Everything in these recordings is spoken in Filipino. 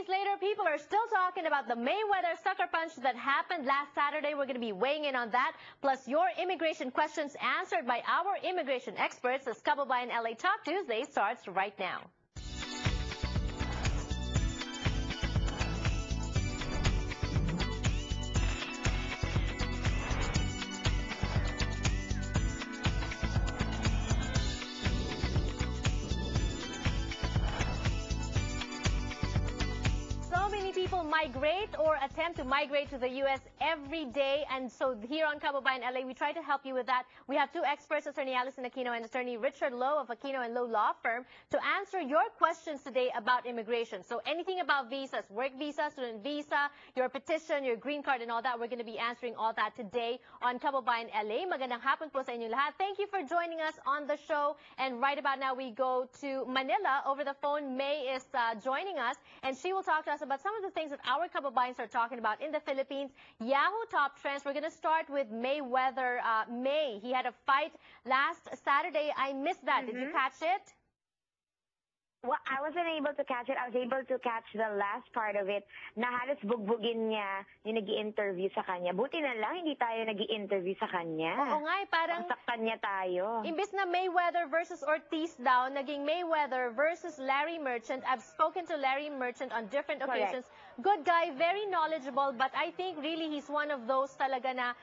days later, people are still talking about the Mayweather sucker punch that happened last Saturday. We're going to be weighing in on that, plus your immigration questions answered by our immigration experts as Kababayan LA Talk Tuesday starts right now. People migrate or attempt to migrate to the U.S. every day, and so here on Kababayan LA, we try to help you with that. We have two experts, Attorney Allison Aquino and Attorney Richard Lowe of Aquino & Lowe Law Firm, to answer your questions today about immigration. So anything about visas, work visa, student visa, your petition, your green card, and all that, we're going to be answering all that today on Kababayan LA. Magandang hapon po sa inyo lahat. Thank you for joining us on the show. And right about now, we go to Manila. Over the phone, May is joining us, and she will talk to us about some of the things that our kababayans are talking about in the Philippines. Yahoo Top Trends. We're going to start with Mayweather. May, he had a fight last Saturday. I missed that. Did you catch it? Well, I wasn't able to catch it. I was able to catch the last part of it na halos bugbugin niya yung nag-i-interview sa kanya. Buti na lang hindi tayo nag-i-interview sa kanya. Oo nga, parang saktan niya tayo. Imbis na Mayweather versus Ortiz daw, naging Mayweather versus Larry Merchant. I've spoken to Larry Merchant on different occasions. Good guy, very knowledgeable, but I think really he's one of those talaga na,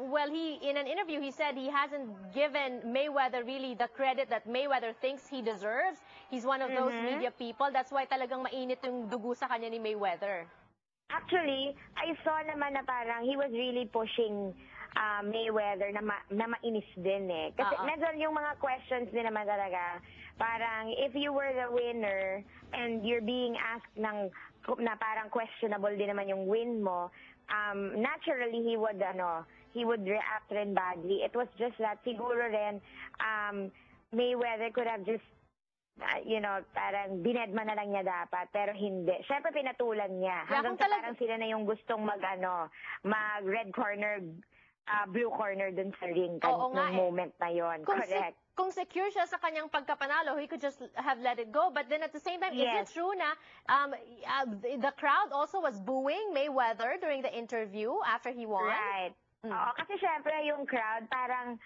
well, in an interview, he said he hasn't given Mayweather really the credit that Mayweather thinks he deserves. He's one of those media people. That's why talagang mainit yung dugo sa kanya ni Mayweather. Actually, I saw naman na parang he was really pushing Mayweather na mainis din eh. Kasi medyo yung mga questions din naman talaga. Parang if you were the winner and you're being asked na parang questionable din naman yung win mo, naturally he would react rin badly. It was just that siguro rin Mayweather could have just parang binedma na lang niya dapat, pero hindi. Siyempre, pinatulan niya. Hanggang parang sila na yung gustong mag-red corner, blue corner dun sa ring ng moment na yon. Correct. Kung secure siya sa kanyang pagkapanalo, he could just have let it go. But then at the same time, is it true na the crowd also was booing Mayweather during the interview after he won? Right. Oo, kasi siyempre yung crowd parang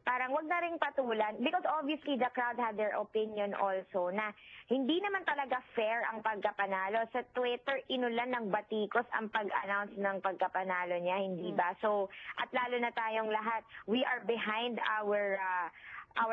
wag na ring patulan because obviously the crowd had their opinion also na hindi naman talaga fair ang pagkapanalo. Sa Twitter, inulan ng batikos ang pag-announce ng pagkapanalo niya, hindi ba? So, at lalo na tayong lahat, we are behind our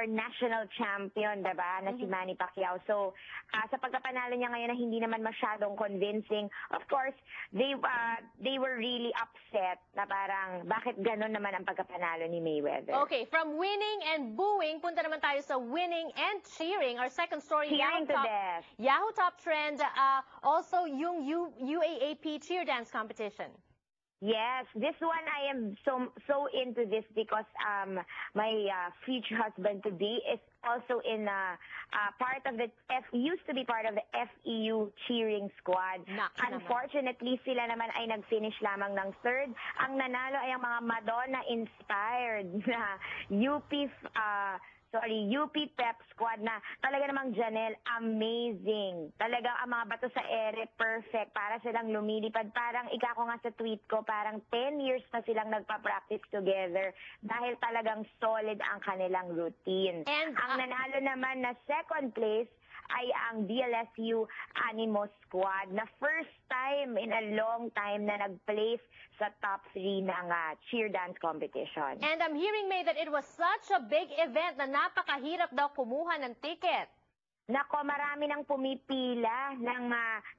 national champion, diba, na si Manny Pacquiao. So, sa pagkapanalo niya ngayon na hindi naman masyadong convincing, of course, they were really upset na parang bakit ganun naman ang pagkapanalo ni Mayweather. Okay, from winning and booing, punta naman tayo sa winning and cheering. Our second story, Cheering to death. Yahoo Top Trend, also yung UAAP cheer dance competition. Yes, this one I am so into this because my future husband-to-be is also in part of used to be part of the FEU cheering squad. Unfortunately, sila naman ay nag-finish lamang ng third. Ang nanalo ay ang mga Madonna-inspired na UP Pep Squad na talaga namang Janelle, amazing. Talaga ang mga bato sa ere, perfect. Para silang lumilipad. Parang ko nga sa tweet ko, parang 10 years na silang nagpa-practice together dahil talagang solid ang kanilang routine. And ang nanalo naman na second place ay ang DLSU Animo Squad na first time in a long time na nag-place sa top 3 ng cheer dance competition. And I'm hearing, May, that it was such a big event na napakahirap daw kumuha ng ticket. Nako, marami nang pumipila ng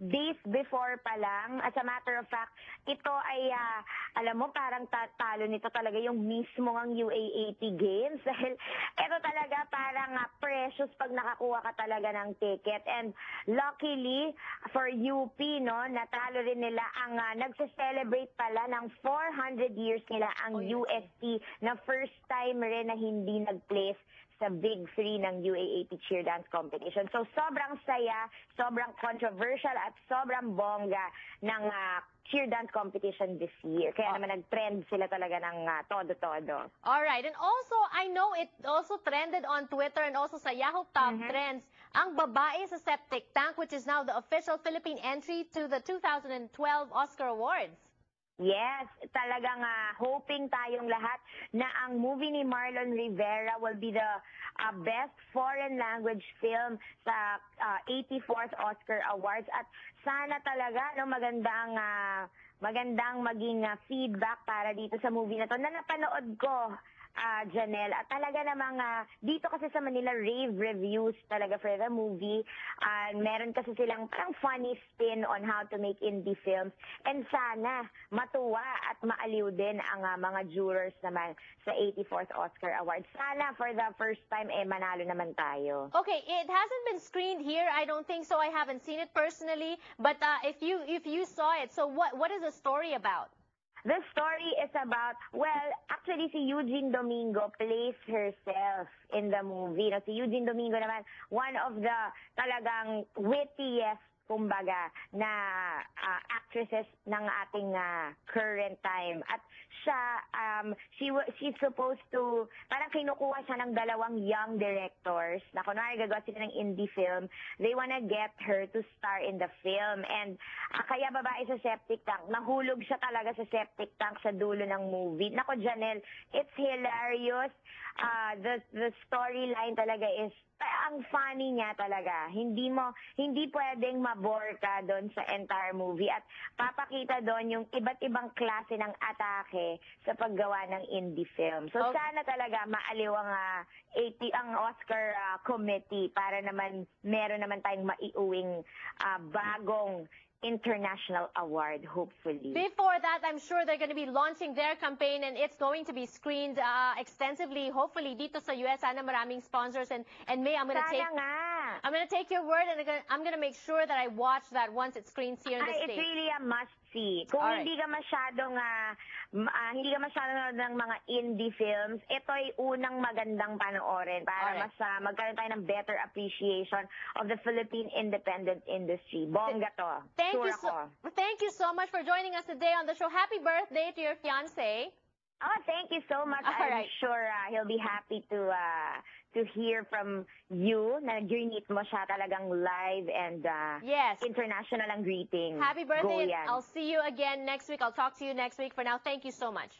days before pa lang. As a matter of fact, ito ay, alam mo, parang talo nito talaga yung mismo ang UAAP Games. Dahil ito talaga parang precious pag nakakuha ka talaga ng ticket. And luckily for UP, natalo rin nila ang nagse-celebrate pala ng 400 years nila ang UST na first time rin na hindi nag-place sa Big 3 ng UAAP Cheer Dance Competition. So, sobrang saya, sobrang controversial, at sobrang bongga ng cheer dance competition this year. Kaya naman nag-trend sila talaga ng todo-todo. Alright, and also, I know it also trended on Twitter and also sa Yahoo Top Trends, ang babae sa septic tank, which is now the official Philippine entry to the 2012 Oscar Awards. Yes, talagang hoping tayong lahat na ang movie ni Marlon Rivera will be the best foreign language film sa 84th Oscar Awards. At sana talaga magandang maging feedback para dito sa movie na to na napanood ko. Janelle, at talaga namang dito kasi sa Manila, rave reviews talaga for the movie. Meron kasi silang parang funny spin on how to make indie films. And sana matuwa at maaliw din ang mga jurors naman sa 84th Oscar Awards. Sana for the first time, manalo naman tayo. Okay, it hasn't been screened here. I don't think so. I haven't seen it personally. But if you saw it, so what is the story about? The story is about, well, actually si Eugene Domingo plays herself in the movie. No, si Eugene Domingo naman, one of the talagang wittiest, kumbaga, na actresses ng ating current time. At siya, she's supposed to, parang kinukuha siya ng dalawang young directors na kunwari gagawa sila ng indie film. They wanna get her to star in the film. And kaya babae sa septic tank, nahulog siya talaga sa septic tank sa dulo ng movie. Nako, Janelle, it's hilarious. The storyline talaga is ang funny niya talaga. Hindi pwedeng mabore ka doon sa entire movie at papakita doon yung iba't ibang klase ng atake sa paggawa ng indie film. So sana talaga maaliw ang Oscar committee para naman meron naman tayong maiuwing bagong international award, hopefully. Before that, I'm sure they're going to be launching their campaign and it's going to be screened extensively, hopefully, dito sa US. Sana maraming sponsors and May, I'm going to take your word and I'm going to make sure that I watch that once it screens here in the States. It's really a must-see. Kung hindi ka masyadong nanonood ng mga indie films, ito ay unang magandang panoorin para mas magkaroon tayo ng better appreciation of the Philippine independent industry. Bongga to. Thank you so much for joining us today on the show. Happy birthday to your fiancé. Oh, thank you so much. I'm sure he'll be happy to hear from you na greet mo siya talagang live and yes, international ang greeting. Happy birthday. I'll see you again next week. I'll talk to you next week. For now, thank you so much.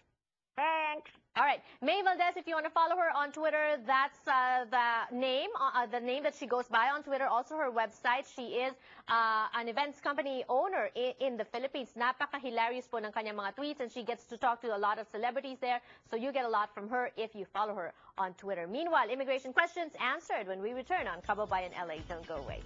Thanks. All right, May Valdez, if you want to follow her on Twitter, that's the name that she goes by on Twitter. Also her website. She is an events company owner in the Philippines. Napaka-hilarious po ng kanyang mga tweets and she gets to talk to a lot of celebrities there. So you get a lot from her if you follow her on Twitter. Meanwhile, immigration questions answered when we return on Kababayan LA. Don't go away.